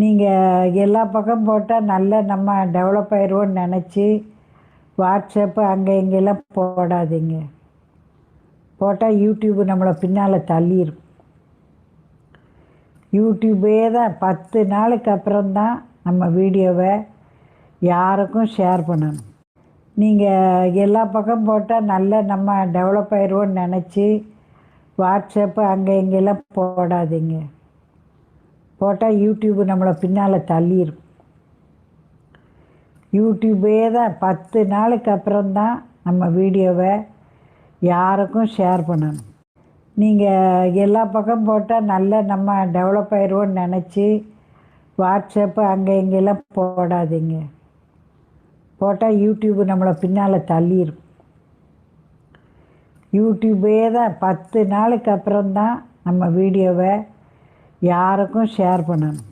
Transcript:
நீங்கள் எல்லா பக்கம் போட்டால் நல்லா நம்ம டெவலப் ஆயிடுவோன்னு நினச்சி வாட்ஸ்அப்பு அங்கே இங்கெல்லாம் போடாதீங்க. போட்டால் யூடியூப் நம்மளை பின்னால் தள்ளிடும். யூடியூபே தான் 10 நாளுக்கு அப்புறம்தான் நம்ம வீடியோவை யாருக்கும் ஷேர் பண்ணணும். நீங்கள் எல்லா பக்கம் போட்டால் நல்லா நம்ம டெவலப் ஆயிடுவோன்னு நினச்சி வாட்ஸ்அப்பு அங்கே இங்கெல்லாம் போடாதீங்க. போட்டால் யூடியூப் நம்மளை பின்னால் தள்ளிடும். யூடியூபே தான் 10 நாளுக்கு அப்புறம்தான் நம்ம வீடியோவை யாருக்கும் ஷேர் பண்ணணும். நீங்கள் எல்லா பக்கம் போட்டால் நல்லா நம்ம டெவலப் ஆயிடுவோன்னு நினச்சி வாட்ஸ்அப்பு அங்கே இங்கெல்லாம் போடாதீங்க. போட்டால் யூடியூப் நம்மளை பின்னால் தள்ளிடும். யூடியூபே தான் 10 நாளுக்கு அப்புறம்தான் நம்ம வீடியோவை யாருக்கும் ஷேர் பண்ணணும்.